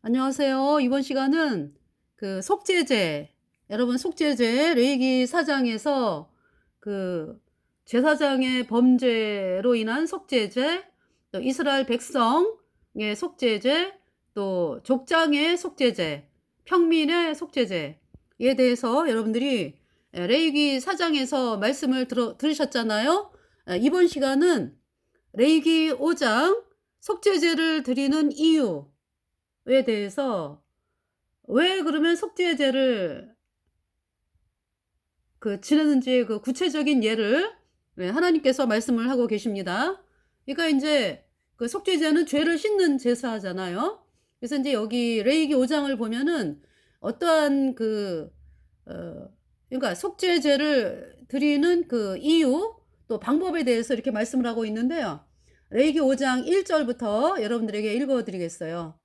안녕하세요. 이번 시간은 속죄제, 여러분 속죄제 레위기 4장에서 그 제사장의 범죄로 인한 속죄제, 또 이스라엘 백성의 속죄제, 또 족장의 속죄제, 평민의 속죄제에 대해서 여러분들이 레위기 4장에서 말씀을 들으셨잖아요. 이번 시간은 레위기 5장 속죄제를 드리는 이유에 대해서, 왜 그러면 속죄제를 지내는지 구체적인 예를 하나님께서 말씀을 하고 계십니다. 그러니까 이제 속죄제는 죄를 씻는 제사잖아요. 그래서 이제 여기 레위기 5장을 보면은 어떠한 그러니까 속죄제를 드리는 이유 또 방법에 대해서 이렇게 말씀을 하고 있는데요. 레위기 5장 1절부터 여러분들에게 읽어 드리겠어요.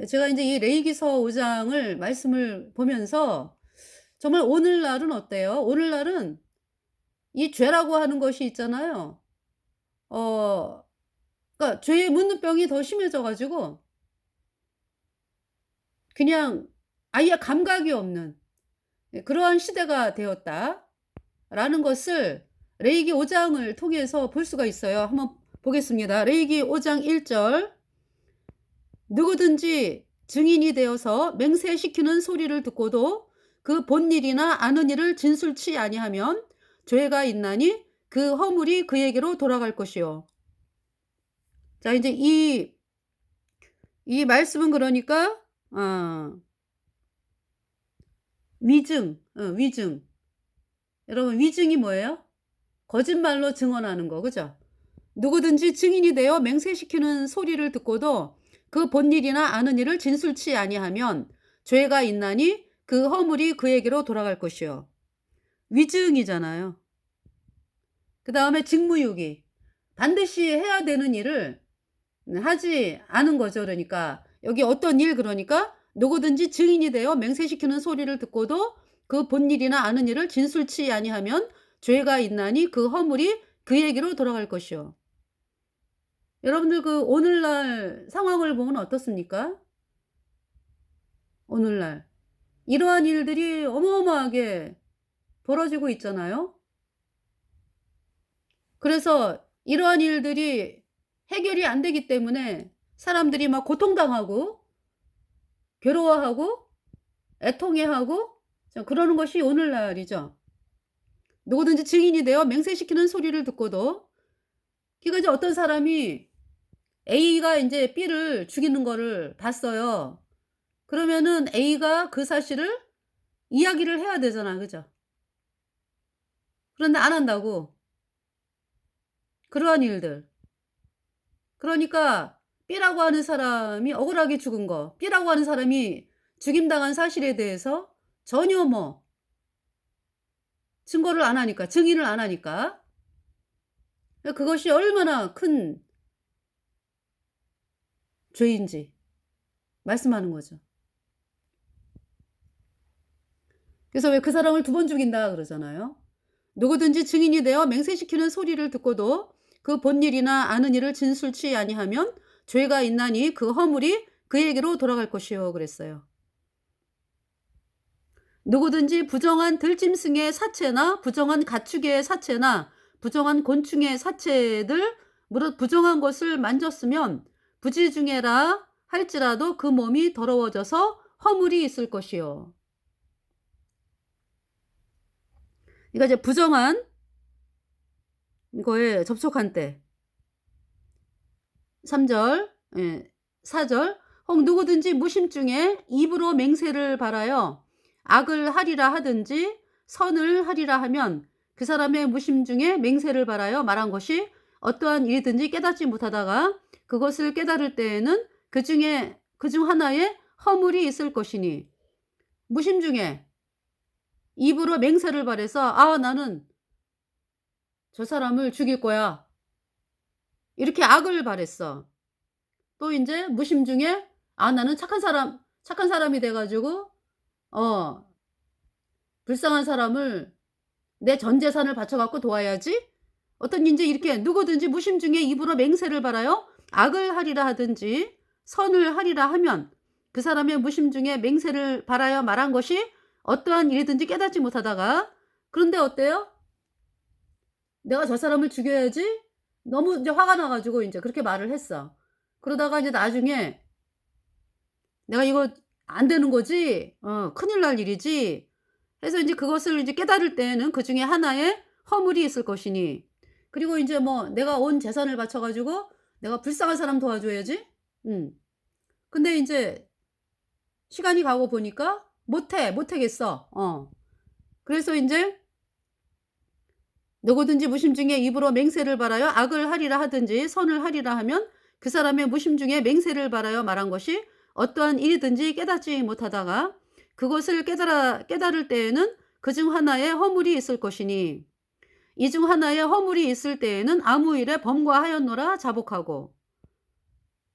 제가 이제 이 레위기서 5장을 말씀을 보면서 정말 오늘날은 어때요? 오늘날은 이 죄라고 하는 것이 있잖아요. 어 그러니까 죄에 묻는 병이 더 심해져 가지고 그냥 아예 감각이 없는 그러한 시대가 되었다라는 것을 레위기 5장을 통해서 볼 수가 있어요. 한번 보겠습니다. 레위기 5장 1절. 누구든지 증인이 되어서 맹세시키는 소리를 듣고도 그 본 일이나 아는 일을 진술치 아니하면 죄가 있나니 그 허물이 그에게로 돌아갈 것이요. 자, 이제 이 말씀은 그러니까 위증, 위증. 여러분, 위증이 뭐예요? 거짓말로 증언하는 거, 그죠? 누구든지 증인이 되어 맹세시키는 소리를 듣고도 그 본 일이나 아는 일을 진술치 아니하면 죄가 있나니 그 허물이 그에게로 돌아갈 것이요. 위증이잖아요. 그 다음에 직무유기. 반드시 해야 되는 일을 하지 않은 거죠. 그러니까 여기 어떤 일, 그러니까 누구든지 증인이 되어 맹세시키는 소리를 듣고도 그 본 일이나 아는 일을 진술치 아니하면 죄가 있나니 그 허물이 그에게로 돌아갈 것이요. 여러분들 오늘날 상황을 보면 어떻습니까? 오늘날 이러한 일들이 어마어마하게 벌어지고 있잖아요. 그래서 이러한 일들이 해결이 안 되기 때문에 사람들이 막 고통당하고 괴로워하고 애통해하고 그러는 것이 오늘날이죠. 누구든지 증인이 되어 맹세시키는 소리를 듣고도, 그러니까 이제 어떤 사람이 A가 이제 B를 죽이는 거를 봤어요. 그러면은 A가 그 사실을 이야기를 해야 되잖아. 그죠? 그런데 안 한다고. 그러한 일들. 그러니까 B라고 하는 사람이 억울하게 죽은 거, B라고 하는 사람이 죽임당한 사실에 대해서 전혀 증거를 안 하니까, 증인을 안 하니까 그것이 얼마나 큰 죄인지 말씀하는 거죠. 그래서 왜 그 사람을 2번 죽인다 그러잖아요. 누구든지 증인이 되어 맹세시키는 소리를 듣고도 그 본 일이나 아는 일을 진술치 아니하면 죄가 있나니 그 허물이 그에게로 돌아갈 것이요 그랬어요. 누구든지 부정한 들짐승의 사체나 부정한 가축의 사체나 부정한 곤충의 사체들, 무릇 부정한 것을 만졌으면 부지중해라 할지라도 그 몸이 더러워져서 허물이 있을 것이요. 그러니까 이제 부정한 거에 접촉한 때. 3절, 4절. 혹 누구든지 무심 중에 입으로 맹세를 발하여 악을 하리라 하든지 선을 하리라 하면 그 사람의 무심 중에 맹세를 발하여 말한 것이 어떠한 일이든지 깨닫지 못하다가 그것을 깨달을 때에는 그 중 하나에 허물이 있을 것이니, 무심 중에 입으로 맹세를 발해서 나는 저 사람을 죽일 거야, 이렇게 악을 발했어. 또 이제 무심 중에 나는 착한 사람이 돼 가지고 불쌍한 사람을 내 전 재산을 바쳐 갖고 도와야지. 어떤 인제 이렇게 누구든지 무심 중에 입으로 맹세를 발하여 악을 하리라 하든지 선을 하리라 하면 그 사람의 무심 중에 맹세를 바라여 말한 것이 어떠한 일이든지 깨닫지 못하다가 그런데 어때요? 내가 저 사람을 죽여야지 너무 이제 화가 나 가지고 인제 그렇게 말을 했어. 그러다가 이제 나중에 '내가 이거 안 되는 거지. 큰일 날 일이지.' 해서 인제 그것을 이제 깨달을 때에는 그중에 하나에 허물이 있을 것이니 그리고 인제 뭐 내가 온 재산을 바쳐 가지고 내가 불쌍한 사람 도와줘야지. 음. 근데 인제 시간이 가고 보니까 못 하겠어. 그래서 인제 누구든지 무심 중에 입으로 맹세를 바라여 악을 하리라 하든지 선을 하리라 하면 그 사람의 무심 중에 맹세를 바라여 말한 것이 어떠한 일이든지 깨닫지 못하다가 그것을 깨달을 때에는 그중 하나에 허물이 있을 것이니 이 중 하나에 허물이 있을 때에는 아무 일에 범과하였노라 자복하고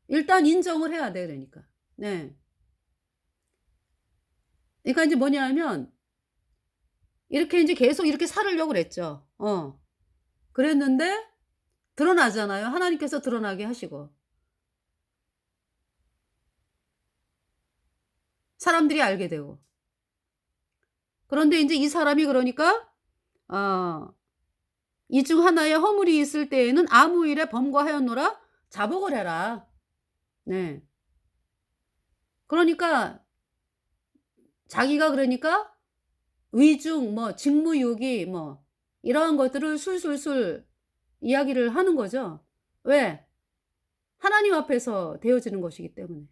일단 인정을 해야 돼 그러니까. 네. 그러니까 인제 뭐냐하면 이렇게 인제 계속 이렇게 살으려고 그랬죠. 그랬는데 드러나잖아요. 하나님께서 드러나게 하시고. 사람들이 알게 되고. 그런데 인제 이 사람이 그러니까 어 이 중 하나에 허물이 있을 때에는 아무 일에 범과하였노라 자복을 해라. 네. 그러니까 자기가 그러니까 위증 뭐 직무유기 뭐 이러한 것들을 술술술 이야기를 하는 거죠. 왜? 하나님 앞에서 되어지는 것이기 때문에.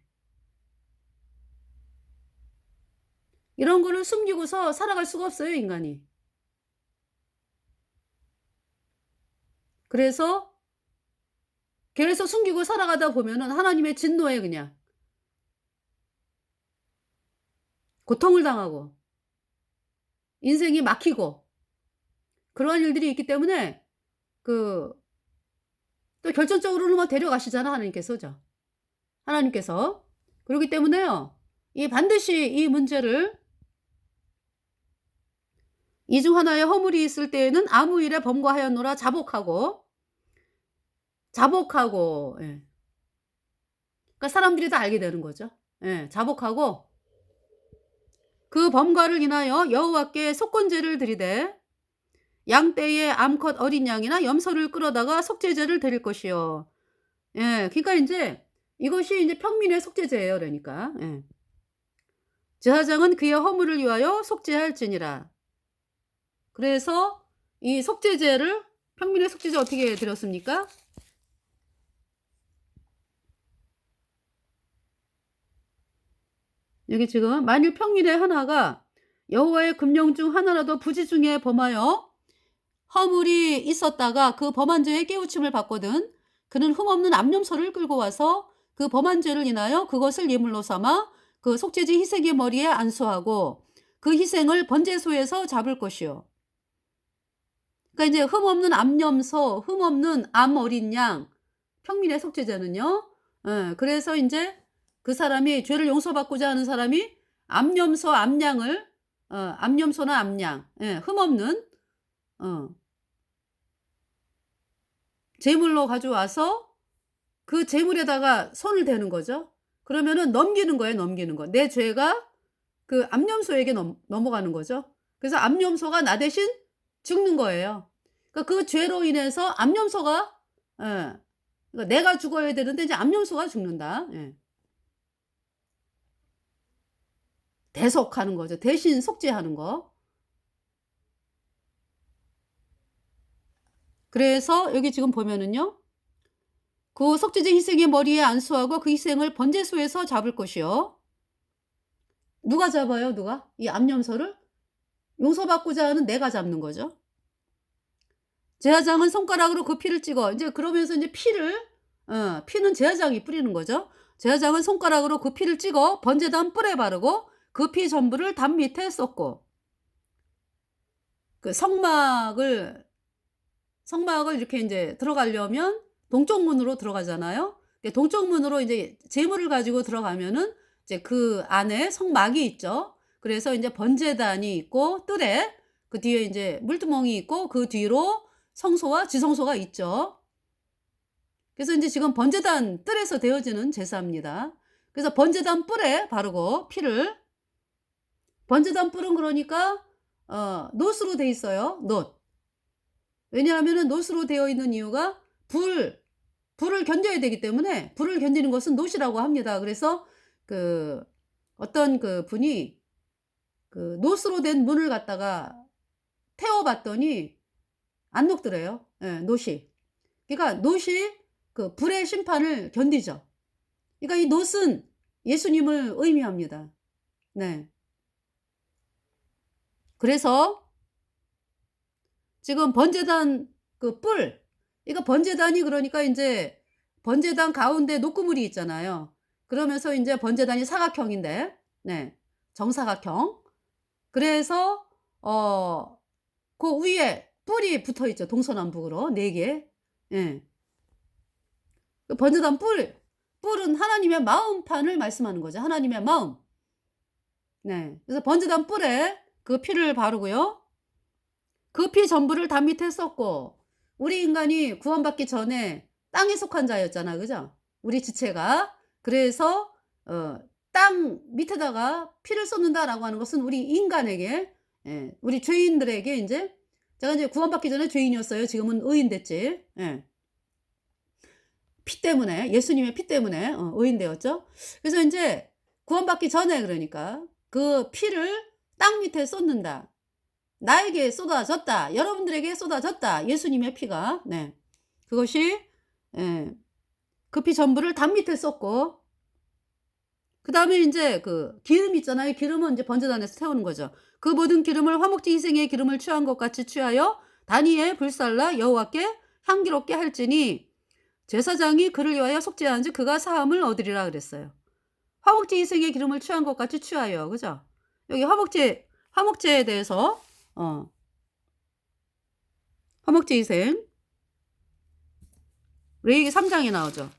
이런 거를 숨기고서 살아갈 수가 없어요, 인간이. 그래서 계속 숨기고 살아가다 보면은 하나님의 진노에 그냥 고통을 당하고 인생이 막히고 그러한 일들이 있기 때문에 그 또 결정적으로는 뭐 데려가시잖아, 하나님께서죠. 하나님께서. 그러기 때문에요. 이 반드시 이 문제를 이 중 하나에 허물이 있을 때에는 아무 일에 범과하였노라 자복하고 예. 그러니까 사람들이 다 알게 되는 거죠. 예. 자복하고 그 범과를 인하여 여호와께 속건제를 드리되 양떼의 암컷 어린 양이나 염소를 끌어다가 속죄제를 드릴 것이요. 예. 그러니까 인제 이것이 인제 평민의 속죄제예요 그러니까. 예. 제사장은 그의 허물을 위하여 속죄할지니라. 그래서 이 속죄제를 평민의 속죄제 어떻게 드렸습니까? 여기 지금 만일 평민의 하나가 여호와의 금령 중 하나라도 부지 중에 범하여 허물이 있었다가 그 범한 죄에 깨우침을 받거든 그는 흠없는 암염소를 끌고 와서 그 범한 죄를 인하여 그것을 예물로 삼아 그 속죄제 희생의 머리에 안수하고 그 희생을 번제소에서 잡을 것이요. 그러니까 이제 흠없는 암염소, 흠없는 암 어린 양, 평민의 속죄제는요. 예, 그래서 인제 그 사람이 죄를 용서받고자 하는 사람이 암염소, 암양을 암염소나 암양, 예, 흠없는 어 제물로 가져와서 그 제물에다가 손을 대는 거죠. 그러면은 넘기는 거예요, 넘기는 거. 내 죄가 그 암염소에게 넘어가는 거죠. 그래서 암염소가 나 대신 죽는 거예요. 그러니까 그 죄로 인해서 암염소가 예. 그러니까 내가 죽어야 되는데 이제 암염소가 죽는다. 예. 대속하는 거죠. 대신 속죄하는 거. 그래서 여기 지금 보면은요. 그 속죄제 희생의 머리에 안수하고 그 희생을 번제소에서 잡을 것이요. 누가 잡아요, 누가? 이 암염소를? 용서받고자 하는 내가 잡는 거죠. 제사장은 손가락으로 그 피를 찍어 인제 그러면서 인제 피는 제사장이 뿌리는 거죠. 제사장은 손가락으로 그 피를 찍어 번제단 뿔에 바르고 그 피 전부를 담 밑에 쏟고 그 성막을 이렇게 인제 들어가려면 동쪽 문으로 들어가잖아요. 동쪽 문으로 이제 제물을 가지고 들어가면은 이제 그 안에 성막이 있죠. 그래서 인제 번제단이 있고 뜰에 그 뒤에 인제 물두멍이 있고 그 뒤로 성소와 지성소가 있죠. 그래서 이제 지금 번제단 뜰에서 되어지는 제사입니다. 그래서 번제단 뿔에 바르고 피를, 번제단 뿔은 그러니까 놋으로 돼 있어요. 놋. 왜냐하면은 놋으로 되어 있는 이유가 불을 견뎌야 되기 때문에, 불을 견디는 것은 놋이라고 합니다. 그래서 그 어떤 그 분이 그 놋으로 된 문을 갖다가 태워 봤더니 안 녹더래요. 예, 놋이. 그러니까 놋이 그 불의 심판을 견디죠. 그러니까 이 놋은 예수님을 의미합니다. 네. 그래서 지금 번제단 그 뿔, 이거 번제단이 그러니까 인제 번제단 가운데 녹구물이 있잖아요. 그러면서 인제 번제단이 사각형인데, 네, 정사각형. 그래서 그 위에 뿔이 붙어 있죠. 동서남북으로 4 개. 예. 그 번제단 뿔은 하나님의 마음판을 말씀하는 거죠. 하나님의 마음. 네. 그래서 번제단 뿔에 그 피를 바르고요. 그 피 전부를 단 밑에 쏟고, 우리 인간이 구원받기 전에 땅에 속한 자였잖아. 그죠? 우리 지체가. 그래서 땅 밑에다가 피를 쏟는다라고 하는 것은 우리 인간에게, 예, 우리 죄인들에게 인제, 제가 인제 구원받기 전에 죄인이었어요. 지금은 의인 됐지. 예. 피 때문에, 예수님의 피 때문에 의인 되었죠. 그래서 인제 구원받기 전에, 그러니까 그 피를 땅 밑에 쏟는다. 나에게 쏟아졌다. 여러분들에게 쏟아졌다. 예수님의 피가. 네. 그것이, 예, 그 피 전부를 단 밑에 쏟고, 그다음에 인제 그 기름 있잖아요. 기름은 인제 번제단에서 태우는 거죠. 그 모든 기름을 화목제 희생의 기름을 취한 것 같이 취하여 단 위에 불살라 여호와께 향기롭게 할지니, 제사장이 그를 위하여 속죄한즉 그가 사함을 얻으리라 그랬어요. 화목제 희생의 기름을 취한 것 같이 취하여. 그죠? 여기 화목제에 대해서 화목제 희생, 레위기 3 장에 나오죠.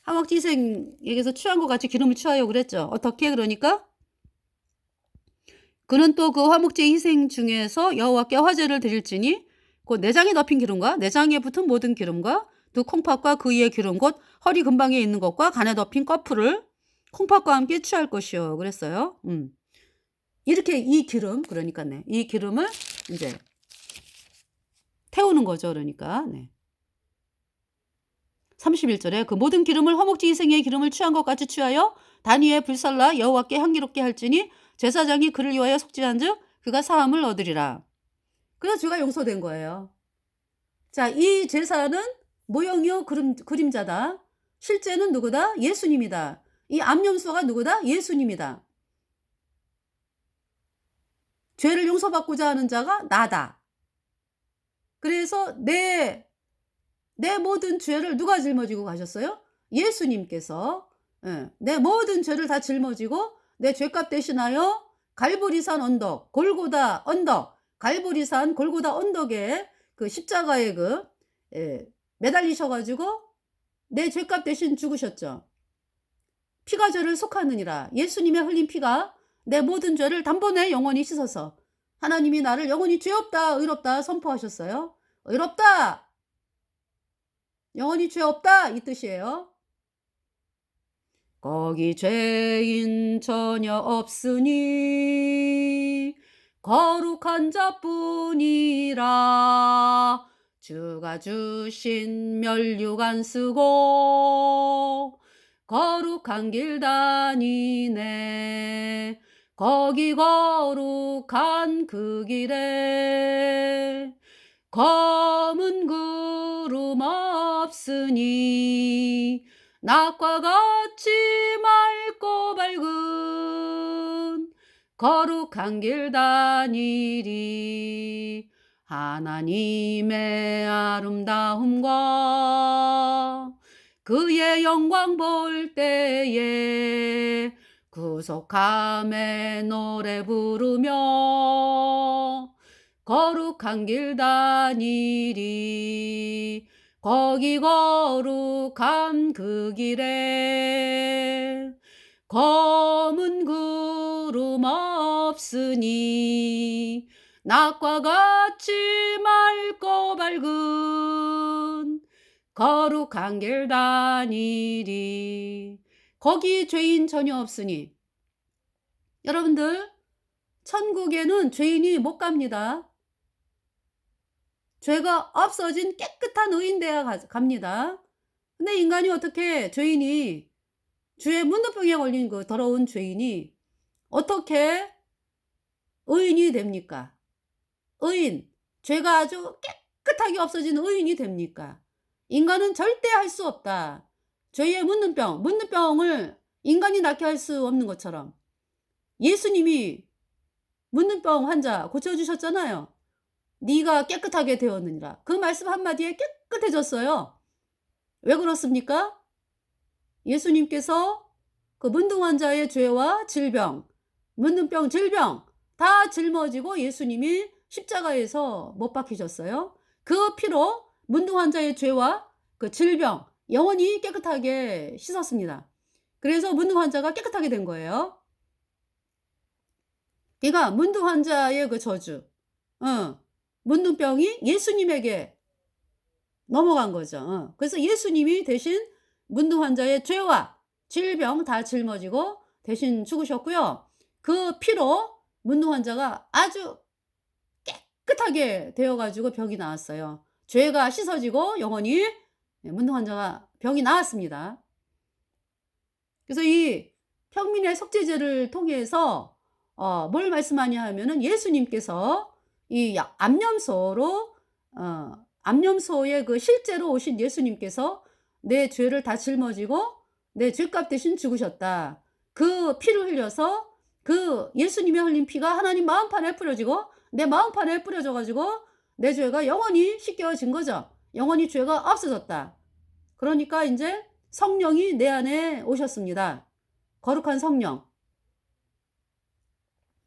화목제 희생에게서 취한 것 같이 기름을 취하여 그랬죠. 어떻게? 그러니까 그는 또 그 화목제 희생 중에서 여호와께 화제를 드릴지니 그 내장에 덮인 기름과 내장에 붙은 모든 기름과 두 콩팥과 그 위의 기름 곧 허리 근방에 있는 것과 간에 덮인 꺼풀을 콩팥과 함께 취할 것이요 그랬어요. 이렇게 이 기름, 그러니까 네, 이 기름을 이제 태우는 거죠. 그러니까 네. 31절에 그 모든 기름을 화목제 희생의 기름을 취한 것 같이 취하여 단 위에 불살라 여호와께 향기롭게 할지니 제사장이 그를 위하여 속죄한즉 그가 사함을 얻으리라. 그래서 죄가 용서된 거예요. 자, 이 제사는 모형이요 그림자다. 실제는 누구다? 예수님이다. 이 암염소가 누구다? 예수님이다. 죄를 용서받고자 하는 자가 나다. 그래서 내 모든 죄를 누가 짊어지고 가셨어요? 예수님께서. 예, 내 모든 죄를 다 짊어지고 내 죄값 대신하여 갈보리산 언덕, 골고다 언덕, 갈보리산 골고다 언덕에 그 십자가에 매달리셔 가지고 내 죄값 대신 죽으셨죠. 피가 죄를 속하느니라. 예수님의 흘린 피가 내 모든 죄를 단번에 영원히 씻어서 하나님이 나를 영원히 죄 없다, 의롭다 선포하셨어요. 의롭다, 영원히 죄 없다, 이 뜻이에요. 거기 죄인 전혀 없으니 거룩한 자뿐이라. 주가 주신 멸육 안 쓰고 거룩한 길 다니네. 거기 거룩한 그 길에 검은 구름 없으니 낮과 같이 맑고 밝은 거룩한 길 다니리. 하나님의 아름다움과 그의 영광 볼 때에 구속함의 노래 부르며 거룩한 길 다니리. 거기 거룩한 그 길에 검은 구름 없으니 낮과 같이 맑고 밝은 거룩한 길 다니리. 거기 죄인 전혀 없으니. 여러분들, 천국에는 죄인이 못 갑니다. 죄가 없어진 깨끗한 의인 돼야 갑니다. 근데 인간이 어떻게 죄인이 주의 문둥병에 걸린 그 더러운 죄인이 어떻게 의인이 됩니까? 의인, 죄가 아주 깨끗하게 없어진 의인이 됩니까? 인간은 절대 할 수 없다. 죄의 문둥병을 인간이 낫게 할 수 없는 것처럼 예수님이 문둥병 환자 고쳐주셨잖아요. 네가 깨끗하게 되었느니라. 그 말씀 한마디에 깨끗해졌어요. 왜 그렇습니까? 예수님께서 그 문둥 환자의 죄와 질병, 문둥병, 질병 다 짊어지고 예수님이 십자가에서 못 박히셨어요. 그 피로 문둥 환자의 죄와 그 질병 영원히 깨끗하게 씻었습니다. 그래서 문둥 환자가 깨끗하게 된 거예요. 그러니까 문둥 환자의 그 저주, 문둥병이 예수님에게 넘어간 거죠. 그래서 예수님이 대신 문둥 환자의 죄와 질병 다 짊어지고 대신 죽으셨고요. 그 피로 문둥 환자가 아주 깨끗하게 되어가지고 병이 나았어요. 죄가 씻어지고 영원히 문둥 환자가 병이 나았습니다. 그래서 이 평민의 속죄제를 통해서 뭘 말씀하냐 하면은 예수님께서 이 암염소로 암염소의 그 실제로 오신 예수님께서 내 죄를 다 짊어지고 내 죄값 대신 죽으셨다. 그 피를 흘려서 그 예수님의 흘린 피가 하나님 마음판에 뿌려지고 내 마음판에 뿌려져 가지고 내 죄가 영원히 씻겨진 거죠. 영원히 죄가 없어졌다. 그러니까 이제 성령이 내 안에 오셨습니다. 거룩한 성령.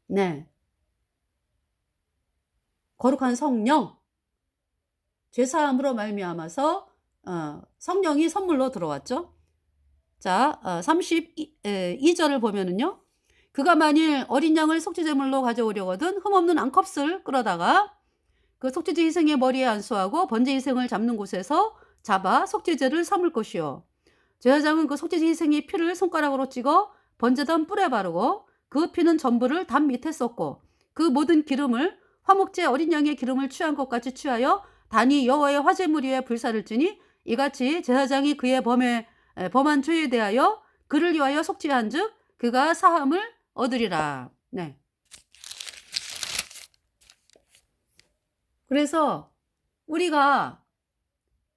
네. 거룩한 성령. 죄사함으로 말미암아서 성령이 선물로 들어왔죠. 자, 32절을 보면은요. 그가 만일 어린 양을 속죄제물로 가져오려거든 흠없는 앙컵을 끌어다가 그 속죄제 희생의 머리에 안수하고 번제 희생을 잡는 곳에서 잡아 속죄제를 삼을 것이요. 제사장은 그 속죄제 희생의 피를 손가락으로 찍어 번제단 뿔에 바르고 그 피는 전부를 담 밑에 쏟고 그 모든 기름을 화목제 어린 양의 기름을 취한 것 같이 취하여 단이 여호와의 화제물 위에 불사를 지니 이같이 제사장이 그의 범한 죄에 대하여 그를 위하여 속죄한즉 그가 사함을 얻으리라. 네. 그래서 우리가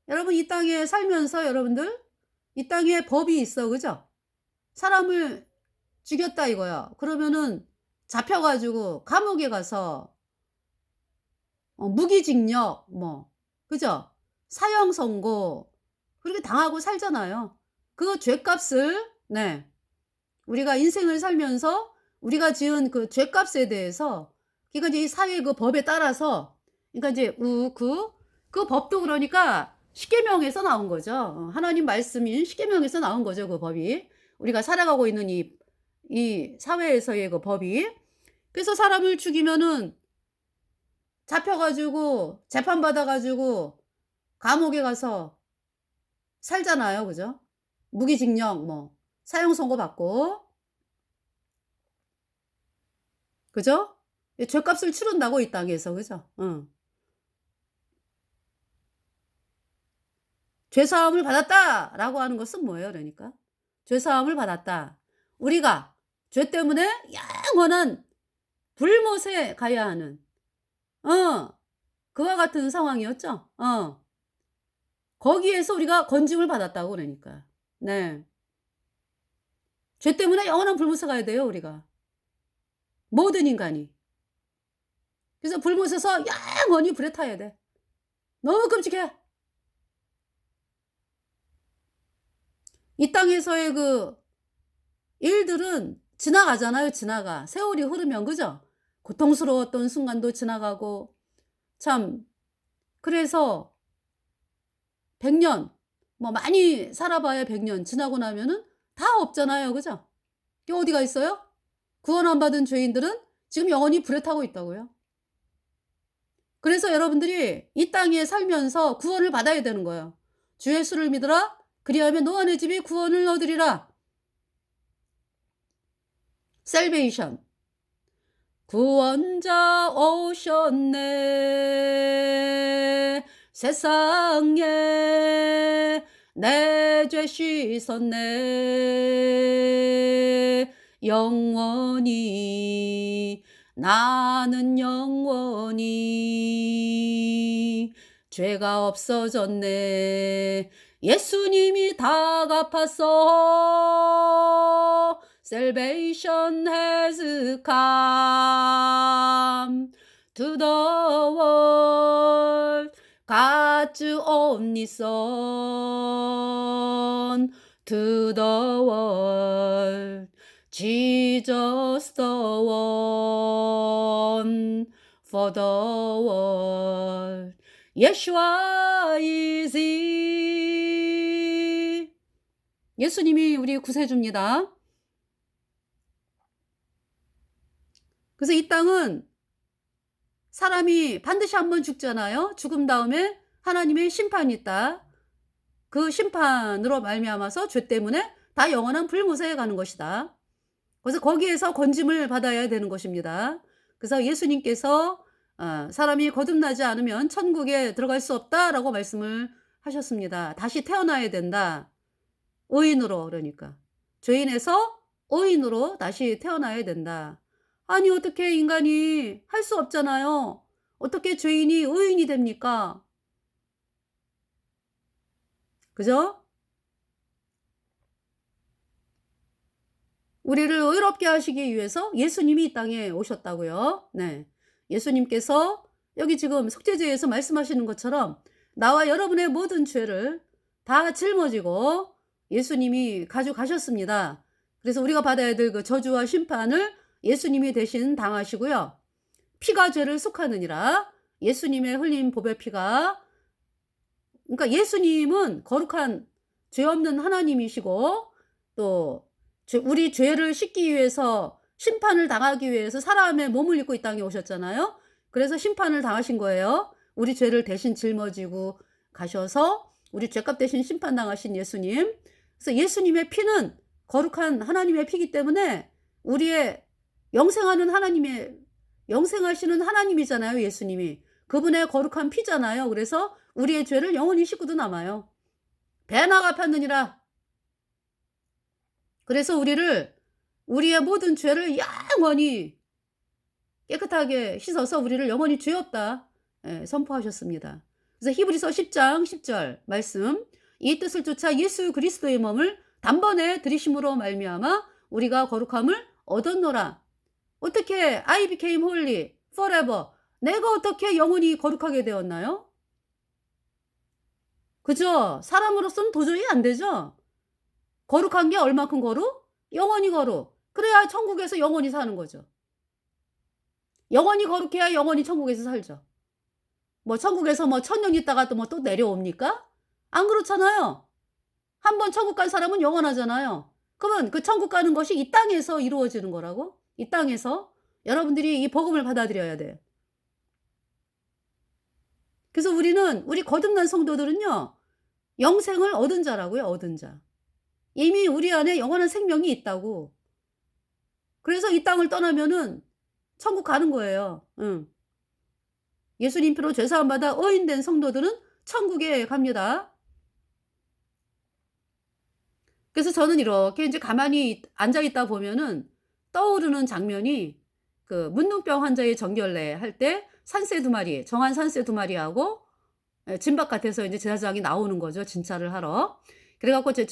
여러분 이 땅에 살면서 여러분들 이 땅에 법이 있어, 그죠? 사람을 죽였다 이거야. 그러면은 잡혀가지고 감옥에 가서 무기징역 그죠? 사형 선고 그렇게 당하고 살잖아요. 그 죄값을 네. 우리가 인생을 살면서 우리가 지은 그 죄값에 대해서 그러니까 이제 이 사회 그 법에 따라서 그러니까 이제 그 법도 그러니까 십계명에서 나온 거죠. 하나님 말씀인 십계명에서 나온 거죠. 그 법이 우리가 살아가고 있는 이 사회에서의 그 법이. 그래서 사람을 죽이면은 잡혀가지고 재판받아가지고 감옥에 가서 살잖아요. 그죠? 무기징역 사형 선고 받고 그죠? 죄값을 치른다고 이 땅에서 그죠? 죄사함을 받았다라고 하는 것은 뭐예요? 그러니까 죄사함을 받았다. 우리가 죄 때문에 영원한 불못에 가야 하는 그와 같은 상황이었죠. 거기에서 우리가 건짐을 받았다고 그러니까. 네. 죄 때문에 영원한 불못에 가야 돼요, 우리가. 모든 인간이. 그래서 불못에서 영원히 불에 타야 돼. 너무 끔찍해. 이 땅에서의 그 일들은 지나가잖아요, 지나가. 세월이 흐르면, 그죠? 고통스러웠던 순간도 지나가고, 참, 그래서 100년, 많이 살아봐야 100년 지나고 나면은 다 없잖아요, 그죠? 이게 어디가 있어요? 구원 안 받은 죄인들은 지금 영원히 불에 타고 있다고요. 그래서 여러분들이 이 땅에 살면서 구원을 받아야 되는 거예요. 주 예수를 믿으라. 그리하면 너와 내 집이 구원을 얻으리라. salvation. 구원자 오셨네. 세상에 내 죄 씻었네. 영원히 나는 영원히 죄가 없어졌네. 예수님이 다 갚았어. Salvation has come to the world. God's only Son to the world. Jesus the one for the world. Yeshua is he. 예수님이 우리 구세주입니다. 그래서 이 땅은 사람이 반드시 한번 죽잖아요. 죽음 다음에 하나님의 심판이 있다. 그 심판으로 말미암아서 죄 때문에 다 영원한 불못에 가는 것이다. 그래서 거기에서 건짐을 받아야 되는 것입니다. 그래서 예수님께서 사람이 거듭나지 않으면 천국에 들어갈 수 없다라고 말씀을 하셨습니다. 다시 태어나야 된다. 의인으로, 그러니까 죄인에서 의인으로 다시 태어나야 된다. 아니 어떻게 인간이 할 수 없잖아요. 어떻게 죄인이 의인이 됩니까? 그죠? 우리를 의롭게 하시기 위해서 예수님이 이 땅에 오셨다고요. 네. 예수님께서 여기 지금 속죄제에서 말씀하시는 것처럼 나와 여러분의 모든 죄를 다 짊어지고 예수님이 가져가셨습니다. 그래서 우리가 받아야 될 그 저주와 심판을 예수님이 대신 당하시고요. 피가 죄를 속하느니라. 예수님의 흘린 보배 피가, 그러니까 예수님은 거룩한 죄 없는 하나님이시고 또 우리 죄를 씻기 위해서 심판을 당하기 위해서 사람의 몸을 입고 이 땅에 오셨잖아요. 그래서 심판을 당하신 거예요. 우리 죄를 대신 짊어지고 가셔서 우리 죄값 대신 심판당하신 예수님. 그래서 예수님의 피는 거룩한 하나님의 피기 때문에 우리의 영생하는 하나님의, 영생하시는 하나님이잖아요. 예수님이. 그분의 거룩한 피잖아요. 그래서 우리의 죄를 영원히 씻고도 남아요. 배나 갚았느니라. 그래서 우리의 모든 죄를 영원히 깨끗하게 씻어서 우리를 영원히 죄 없다 선포하셨습니다. 그래서 히브리서 10장 10절 말씀, 이 뜻을 쫓아 예수 그리스도의 몸을 단번에 들이심으로 말미암아 우리가 거룩함을 얻었노라. 어떻게 I became holy forever. 내가 어떻게 영원히 거룩하게 되었나요? 그죠? 사람으로서는 도저히 안 되죠? 거룩한 게 얼마큼 거룩? 영원히 거룩. 그래야 천국에서 영원히 사는 거죠. 영원히 거룩해야 영원히 천국에서 살죠. 뭐 천국에서 뭐 1000년 있다가 또 내려옵니까? 안 그렇잖아요. 한번 천국 간 사람은 영원하잖아요. 그러면 그 천국 가는 것이 이 땅에서 이루어지는 거라고? 이 땅에서 여러분들이 이 복음을 받아들여야 돼요. 그래서 우리 거듭난 성도들은요, 영생을 얻은 자라고요. 얻은 자. 이미 우리 안에 영원한 생명이 있다고. 그래서 이 땅을 떠나면은 천국 가는 거예요. 응. 예수님 피로 죄사함 받아 의인된 성도들은 천국에 갑니다. 그래서 저는 이렇게 이제 가만히 앉아 있다 보면은 떠오르는 장면이 그 문둥병 환자의 정결례 할 때 산새 2마리, 정한 산새 2마리하고 진바깥에서 이제 제사장이 나오는 거죠. 진찰을 하러. 그래갖고 이제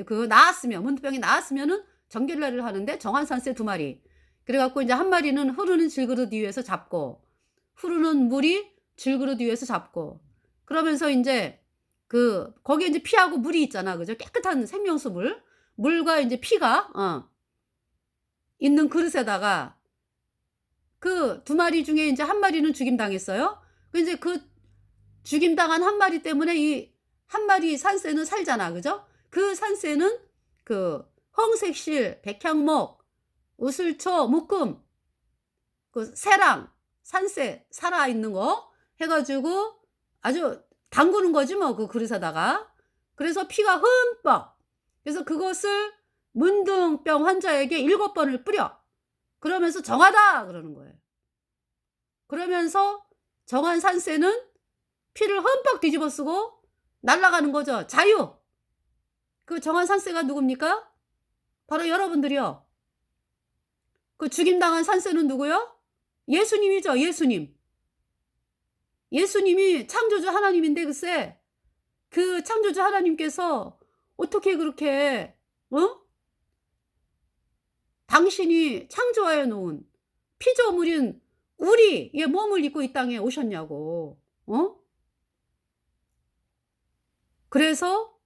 그 나았으면, 문둥병이 나았으면은 정결례를 하는데 정한 산새 2마리. 그래갖고 이제 한 마리는 흐르는 질그릇 위에서 잡고, 흐르는 물이 질그릇 위에서 잡고, 그러면서 이제 거기에 이제 피하고 물이 있잖아. 그죠? 깨끗한 생명수 물과 이제 피가, 있는 그릇에다가 그 2마리 중에 이제 한 마리는 죽임당했어요. 이제 그 죽임당한 한 마리 때문에 이 한 마리 산새는 살잖아. 그죠? 그 산새는 그 홍색실, 백향목, 우슬초, 묶음, 그 새랑, 산새 살아있는 거 해가지고 아주 담그는 거지 뭐 그 그릇에다가. 그래서 피가 흠뻑. 그래서 그것을 문둥병 환자에게 7번을 뿌려. 그러면서 정하다 그러는 거예요. 그러면서 정한 산세는 피를 흠뻑 뒤집어 쓰고 날아가는 거죠. 자유. 그 정한 산세가 누굽니까? 바로 여러분들이요. 그 죽임당한 산세는 누구요? 예수님이죠. 예수님. 예수님이 창조주 하나님인데 글쎄 그 창조주 하나님께서 어떻게 그렇게 당신이 창조하여 놓은 피조물인 우리의 몸을 입고 이 땅에 오셨냐고. 그래서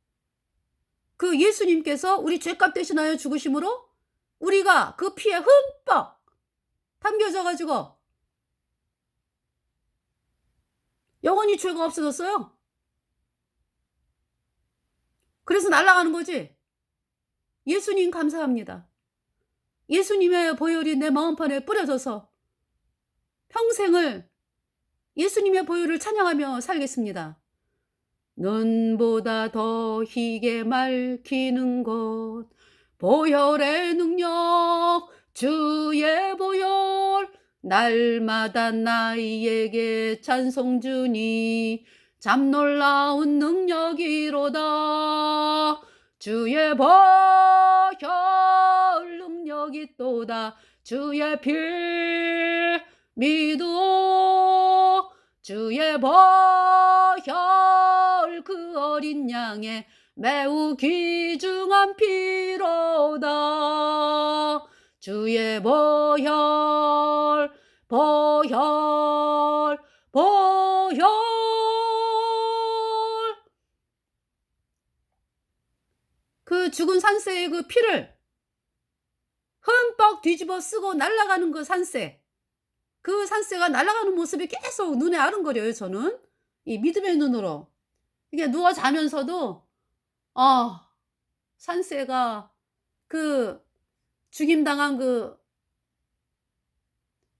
그 예수님께서 우리 죄값 대신하여 죽으심으로 우리가 그 피에 흠뻑 담겨져 가지고 영원히 죄가 없어졌어요. 그래서 날아가는 거지. 예수님 감사합니다. 예수님의 보혈이 내 마음판에 뿌려져서 평생을 예수님의 보혈을 찬양하며 살겠습니다. 눈보다 더 희게 맑히는 것 보혈의 능력 주의 보혈 날마다 나에게 찬송 주니 참 놀라운 능력이로다. 주의 보혈 능력이 또다. 주의 피 믿어 주의 보혈 그 어린 양의 매우 귀중한 피로다. 주의 보혈 보혈 보혈 그 죽은 산새의 그 피를 흠뻑 뒤집어 쓰고 날아가는 그 산새. 그 산새가 날아가는 모습이 계속 눈에 아른거려요. 저는 이 믿음의 눈으로 이게 누워 자면서도 산새가 그 죽임당한 그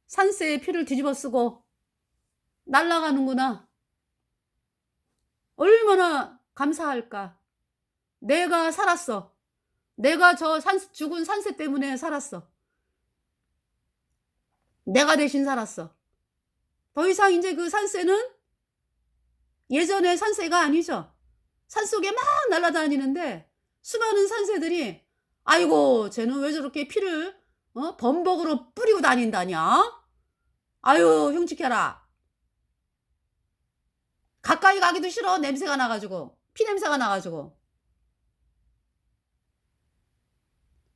산새의 피를 뒤집어 쓰고 날아가는구나. 얼마나 감사할까. 내가 살았어. 내가 저 죽은 산새 때문에 살았어. 내가 대신 살았어. 더 이상 이제 그 산새는 예전의 산새가 아니죠. 산속에 막 날아다니는데 수많은 산새들이 아이고 쟤는 왜 저렇게 피를 범벅으로 뿌리고 다닌다냐. 아유 흉측해라. 가까이 가기도 싫어. 냄새가 나가지고 피냄새가 나가지고.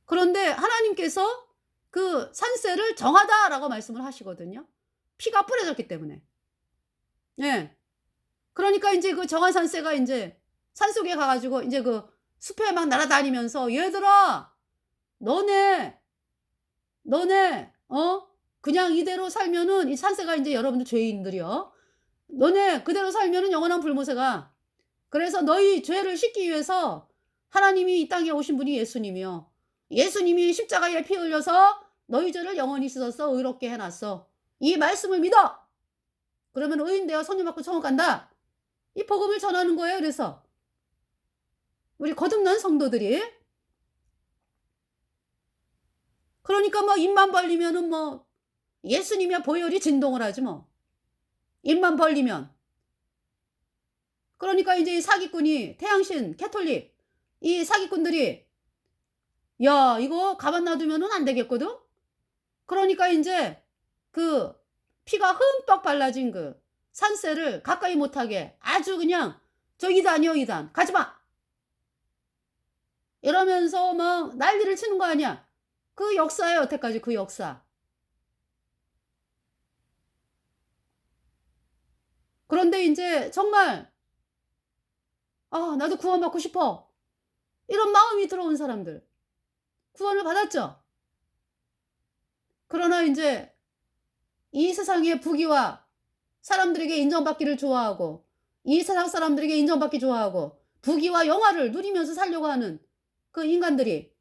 그런데 하나님께서 그 산새를 정하다라고 말씀을 하시거든요. 피가 뿌려졌기 때문에. 예. 그러니까 인제 그 정한 산새가 인제 산속에 가 가지고 인제 그 숲에 막 날아다니면서 "얘들아 너네 그냥 이대로 살면은" 이 산새가 인제 여러분들 죄인들이요. "너네 그대로 살면은 영원한 불못에 그래서 너희 죄를 씻기 위해서 하나님이 이 땅에 오신 분이 예수님이요. 예수님이 십자가에 피 흘려서 너희 죄를 영원히 씻어서 의롭게 해 놨어. 이 말씀을 믿어. 그러면 의인 되어 선유 받고 천국 간다." 이 복음을 전하는 거예요. 그래서 우리 거듭난 성도들이. 그러니까 뭐 입만 벌리면은 뭐 예수님의 보혈이 진동을 하지 뭐. 입만 벌리면. 그러니까 이제 이 사기꾼이 태양신 캐톨릭 이 사기꾼들이 야 이거 가만 놔두면은 안 되겠거든. 그러니까 인제 그 피가 흠뻑 발라진 그 산새를 가까이 못하게 아주 그냥 "저 이단이요 이단. 가지마." 이러면서 막 난리를 치는 거 아니야. 그 역사예요 여태까지 그 역사. 그런데 인제 정말 '아 나도 구원받고 싶어.' 이런 마음이 들어온 사람들 구원을 받았죠. 그러나 인제 이 세상의 부귀와 사람들에게 인정받기를 좋아하고 이 세상 사람들에게 인정받기 좋아하고 부귀와 영화를 누리면서 살려고 하는 그 인간들이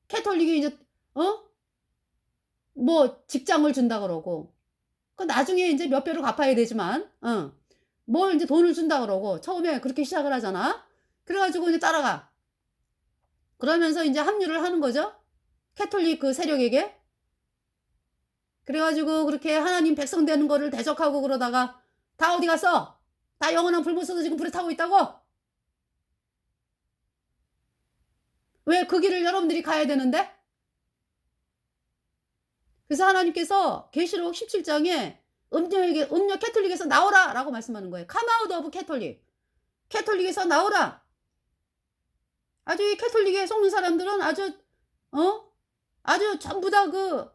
캐톨릭이 이제 뭐 직장을 준다 그러고 그 나중에 인제 몇 배로 갚아야 되지만 뭘 인제 돈을 준다 그러고 처음에 그렇게 시작을 하잖아. 그래가지고 이제 따라가. 그러면서 이제 합류를 하는 거죠. 캐톨릭 그 세력에게. 그래가지고 그렇게 하나님 백성 되는 거를 대적하고 그러다가 다 어디 갔어? 다 영원한 불못으로 지금 불에 타고 있다고? 왜 그 길을 여러분들이 가야 되는데? 그래서 하나님께서 계시록 17장에 음녀 캐톨릭에서 나오라 라고 말씀하는 거예요. Come out of 캐톨릭. 캐톨릭에서 나오라. 아주 이 캐톨릭에 속는 사람들은 아주 전부 다 그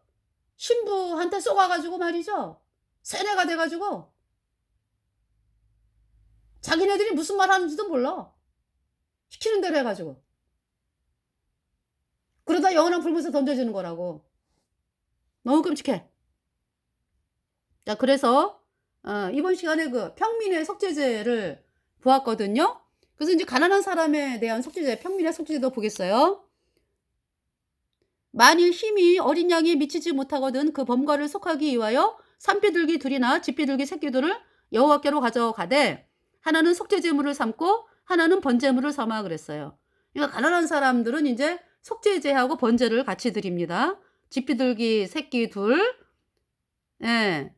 신부한테 쏘가가지고 말이죠. 세뇌가 돼가지고 자기네들이 무슨 말 하는지도 몰라. 시키는 대로 해가지고. 그러다 영원한 불못에 던져지는 거라고. 너무 끔찍해. 자, 그래서 이번 시간에 그 평민의 속죄제를 보았거든요. 그래서 이제 가난한 사람에 대한 속죄제, 평민의 속죄제도 보겠어요. 만일 힘이 어린 양에 미치지 못하거든 그 범과를 속하기 위하여 산비둘기 둘이나 집비둘기 새끼들을 여호와께로 가져가되 하나는 속죄제물을 삼고 하나는 번제물을 삼아 그랬어요. 그러니까 가난한 사람들은 이제 속죄제하고 번제를 같이 드립니다. 집비둘기 새끼 둘, 예,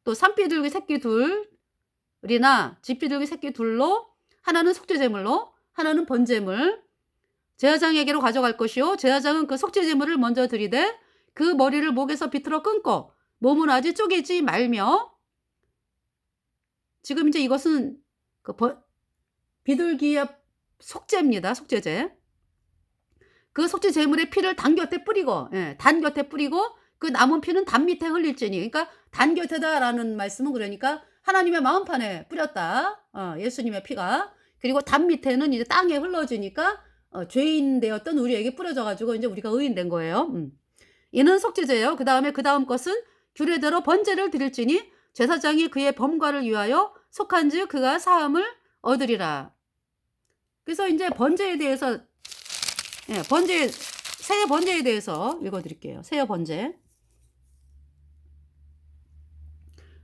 또 산비둘기 새끼 둘이나 집비둘기 새끼 둘로 하나는 속죄제물로 하나는 번제물. 제사장에게로 가져갈 것이요 제사장은 그 속죄제물을 먼저 드리되 그 머리를 목에서 비틀어 끊고 몸은 아직 쪼개지 말며. 지금 이제 이것은 그 비둘기의 속죄입니다. 속죄제. 그 속죄제물의 피를 단 곁에 뿌리고, 예, 단 곁에 뿌리고 그 남은 피는 단 밑에 흘릴지니. 그러니까 단 곁에다라는 말씀은 그러니까 하나님의 마음판에 뿌렸다. 예수님의 피가. 그리고 단 밑에는 이제 땅에 흘러지니까 죄인 되었던 우리에게 뿌려져가지고 이제 우리가 의인 된 거예요. 이는 속죄제예요. 그 다음 것은 규례대로 번제를 드릴지니 제사장이 그의 범과를 위하여 속한즉 그가 사함을 얻으리라. 그래서 이제 번제에 대해서 세의 번제에 대해서 읽어드릴게요. 세의 번제.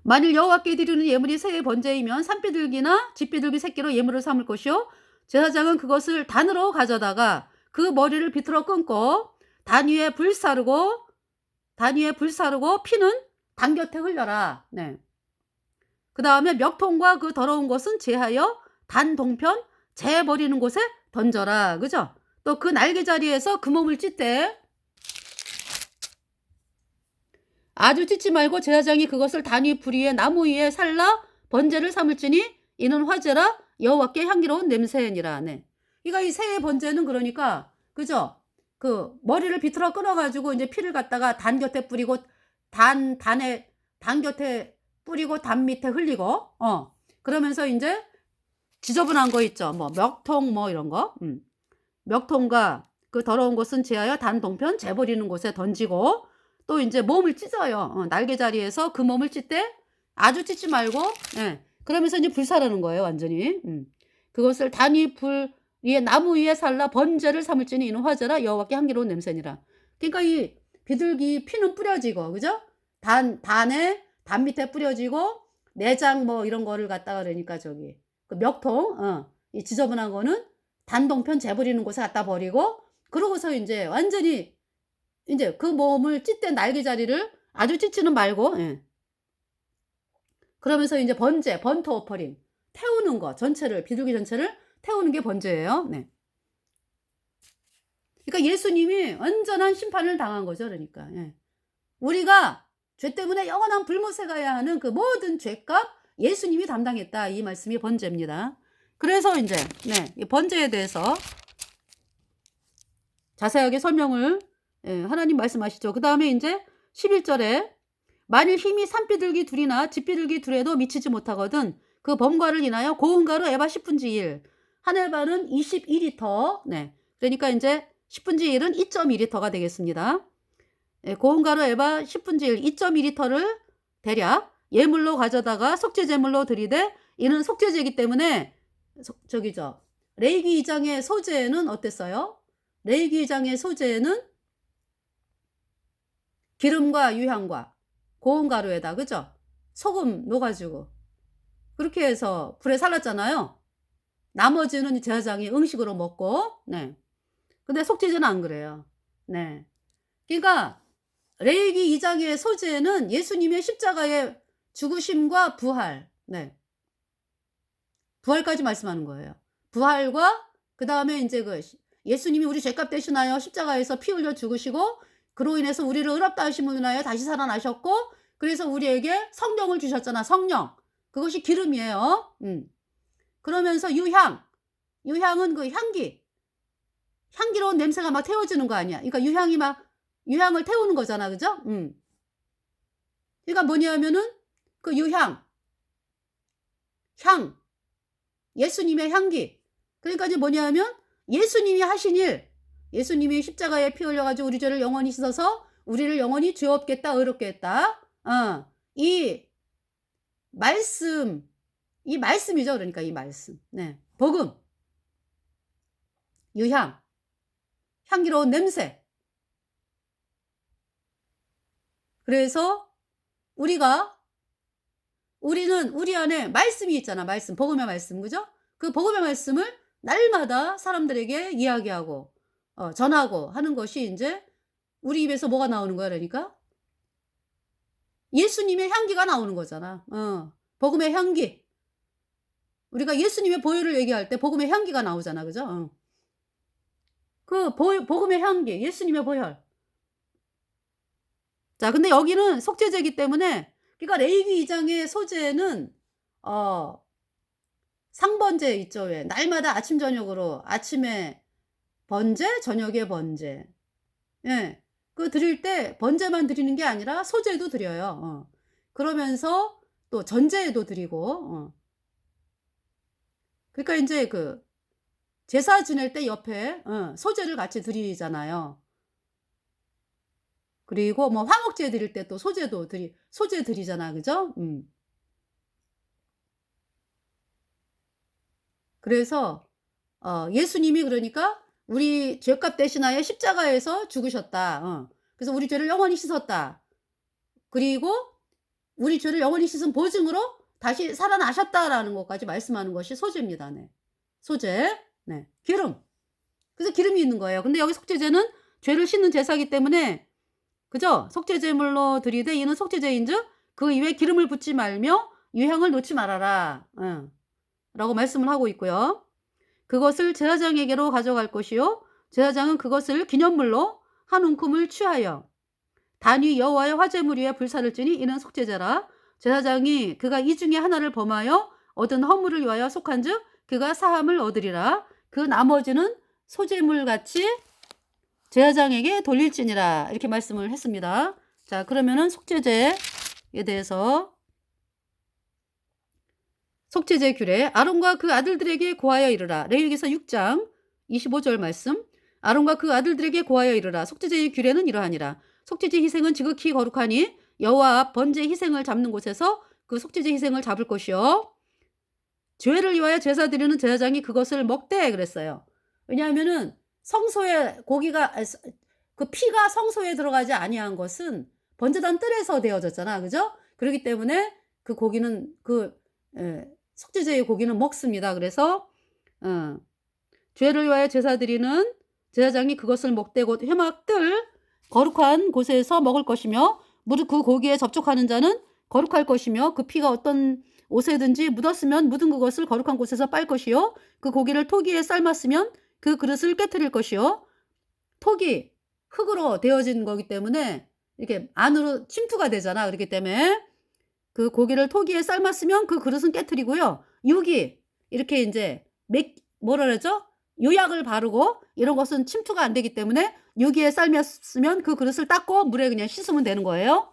만일 여호와께 드리는 예물이 세의 번제이면 산비둘기나 집비둘기 새끼로 예물을 삼을 것이요 제사장은 그것을 단으로 가져다가 그 머리를 비틀어 끊고 단 위에 불사르고 피는 단 곁에 흘려라. 네. 그 다음에 멱통과 그 더러운 것은 제하여 단 동편 재 버리는 곳에 던져라. 그죠? 또 그 날개 자리에서 그 몸을 찢되 아주 찢지 말고 제사장이 그것을 단위 불 위에 나무 위에 살라 번제를 삼을지니 이는 화제라 여호와께 향기로운 냄새니라. 네. 그러니까 이 새의 번제는 그러니까 그죠? 그 머리를 비틀어 끊어가지고 이제 피를 갖다가 단 곁에 뿌리고 단 곁에 뿌리고 단 밑에 흘리고 그러면서 이제 지저분한 거 있죠. 뭐 멱통 뭐 이런 거. 멱통과 그 더러운 것은 제하여 단 동편 재버리는 곳에 던지고 또 이제 몸을 찢어요. 날개 자리에서 그 몸을 찢되 아주 찢지 말고 그러면서 이제 불사르는 거예요. 완전히. 그것을 단위 불 위에 나무 위에 살라 번제를 삼을지니 이는 화제라 여호와께 향기로운 냄새니라. 그러니까 이 비둘기 피는 뿌려지고 그죠? 단 밑에 뿌려지고 내장 뭐 이런 거를 갖다가 그러니까 저기 그 멱통 이 지저분한 거는 단동편 재버리는 곳에 갖다 버리고 그러고서 이제 완전히 이제 그 몸을 찢된 날개 자리를 아주 찢지는 말고 그러면서 이제 번트 오퍼링 태우는 거 전체를 비둘기 전체를 태우는 게 번제예요. 네. 그러니까 예수님이 완전한 심판을 당한 거죠. 그러니까 우리가 죄 때문에 영원한 불못에 가야 하는 그 모든 죄값 예수님이 담당했다. 이 말씀이 번제입니다. 그래서 이제 이 번제에 대해서 자세하게 설명을 하나님 말씀하시죠. 그 다음에 이제 11절에 만일 힘이 산비둘기 둘이나 집비둘기 둘에도 미치지 못하거든 그 범과를 인하여 고운 가루 에바 10분의 1 한 에바는 22리터. 그러니까 이제 10분의 1은 2.2리터가 되겠습니다. 고운 가루 에바 10분의 1 2.2리터를 대략 예물로 가져다가 속죄제물로 드리되 이는 속죄제이기 때문에 레위기 2장의 소제는 어땠어요? 레위기 2장의 소제는 기름과 유향과 고운 가루에다 그죠? 소금 넣어가지고 그렇게 해서 불에 살랐잖아요. 나머지는 제사장이 음식으로 먹고. 네. 근데 속죄제는 안 그래요. 네. 그러니까 레위기 2 장의 소재는 예수님의 십자가의 죽으심과 부활. 네. 부활까지 말씀하는 거예요. 부활과 그다음에 인제 예수님이 우리 죄값 대신하여 십자가에서 피 흘려 죽으시고 그로 인해서 우리를 의롭다 하심을 인하여 다시 살아나셨고, 그래서 우리에게 성령을 주셨잖아, 성령. 그것이 기름이에요. 그러면서 유향. 유향은 그 향기. 향기로운 냄새가 막 태워지는 거 아니야. 그러니까 유향이 막 유향을 태우는 거잖아. 그죠? 그러니까 뭐냐면은 그 유향, 향, 예수님의 향기. 그러니까 이제 뭐냐면 예수님이 하신 일, 예수님이 십자가에 피 흘려 가지고 우리 죄를 영원히 씻어서 우리를 영원히 죄 없게 했다, 의롭게 했다. 이 말씀, 이 말씀이죠. 그러니까 이 말씀. 네. 복음, 유향, 향기로운 냄새. 그래서 우리는 우리 안에 말씀이 있잖아. 말씀. 복음의 말씀. 그죠? 그 복음의 말씀을 날마다 사람들에게 이야기하고 전하고 하는 것이 인제 우리 입에서 뭐가 나오는 거야 그러니까? 예수님의 향기가 나오는 거잖아. 복음의 향기. 우리가 예수님의 보혈을 얘기할 때 복음의 향기가 나오잖아. 그죠? 그 복음의 향기, 예수님의 보혈. 자, 근데 여기는 속죄제이기 때문에, 그러니까 레위기 2 장의 소재는 상번제 있죠. 왜? 날마다 아침 저녁으로 아침에 번제, 저녁에 번제. 예. 그 드릴 때 번제만 드리는 게 아니라 소제도 드려요. 그러면서 또 전제도 드리고. 그러니까 인제 제사 지낼 때 옆에 소제를 같이 드리잖아요. 그리고 뭐 화목제 드릴 때 또 소제 드리잖아. 그죠? 그래서 예수님이 그러니까 우리 죄값 대신하여 십자가에서 죽으셨다. 그래서 우리 죄를 영원히 씻었다. 그리고 우리 죄를 영원히 씻은 보증으로 다시 살아나셨다라는 것까지 말씀하는 것이 소제입니다. 네. 소제. 네. 기름. 그래서 기름이 있는 거예요. 근데 여기 속죄제는 죄를 씻는 제사이기 때문에, 그죠? 속죄제물로 드리되 이는 속죄제인즉 그 이외에 기름을 붓지 말며 유향을 놓지 말아라. 라고 말씀을 하고 있고요. 그것을 제사장에게로 가져갈 것이요 제사장은 그것을 기념물로 한 움큼을 취하여 단위 여호와의 화제물 위에 불사를 찌니 이는 속죄제라. 제사장이 그가 이 중에 하나를 범하여 얻은 허물을 위하여 속한즉 그가 사함을 얻으리라. 그 나머지는 소제물 같이 제사장에게 돌릴지니라. 이렇게 말씀을 했습니다. 자, 그러면은 속죄제에 대해서, 속죄제 규례. 아론과 그 아들들에게 고하여 이르라. 레위기서 6장 25절 말씀. 아론과 그 아들들에게 고하여 이르라. 속죄제의 규례는 이러하니라. 속죄제 희생은 지극히 거룩하니 여호와 앞 번제 희생을 잡는 곳에서 그 속죄제 희생을 잡을 것이요 죄를 위하여 제사 드리는 제사장이 그것을 먹되 그랬어요. 왜냐하면은 성소에 고기가 그 피가 성소에 들어가지 아니한 것은 번제단 뜰에서 되어졌잖아. 그죠? 그렇기 때문에 그 고기는 속죄제의 고기는 먹습니다. 그래서 죄를 위하여 제사 드리는 제사장이 그것을 먹되 곧 회막 뜰 거룩한 곳에서 먹을 것이며 무릇 그 고기에 접촉하는 자는 거룩할 것이며 그 피가 어떤 옷에든지 묻었으면 묻은 그것을 거룩한 곳에서 빨 것이요 그 고기를 토기에 삶았으면 그 그릇을 깨트릴 것이요 톡이 흙으로 되어진 거기 때문에 이렇게 안으로 침투가 되잖아. 그렇기 때문에 그 고기를 토기에 삶았으면 그 그릇은 깨트리고요. 육이 이렇게 이제 뭐라 그러죠? 요약을 바르고 이런 것은 침투가 안 되기 때문에 유기에 삶았으면 그 그릇을 닦고 물에 그냥 씻으면 되는 거예요.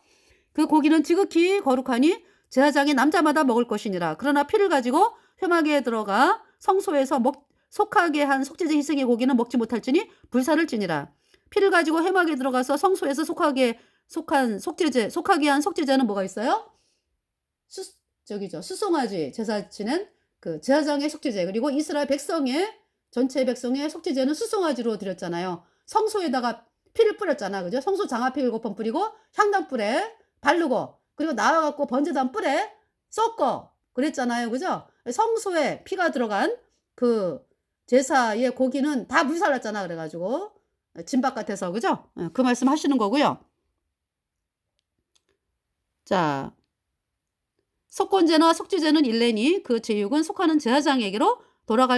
그 고기는 지극히 거룩하니 제사장이 남자마다 먹을 것이니라. 그러나 피를 가지고 회막에 들어가 성소에서 속하게 한 속죄제 희생의 고기는 먹지 못할지니 불사를 지니라. 피를 가지고 회막에 들어가서 성소에서 속하게 한 속죄제는 뭐가 있어요? 수송아지 제사 지낸 그 제사장의 속죄제, 그리고 이스라엘 전체 백성의 속죄제는 수송아지로 드렸잖아요. 성소에다가 피를 뿌렸잖아. 그죠? 성소 장화피 7번 뿌리고 향단불에 바르고 그리고 나와갖고 번제단 뿔에 섞어 그랬잖아요. 그죠? 성소에 피가 들어간 그 제사의 고기는 다 불살랐잖아 그래 가지고. 진 바깥에서. 그죠? 그 말씀하시는 거고요. 자, 속건제나 속죄제는 일례니 그 제육은 속하는 제사장에게로 돌아갈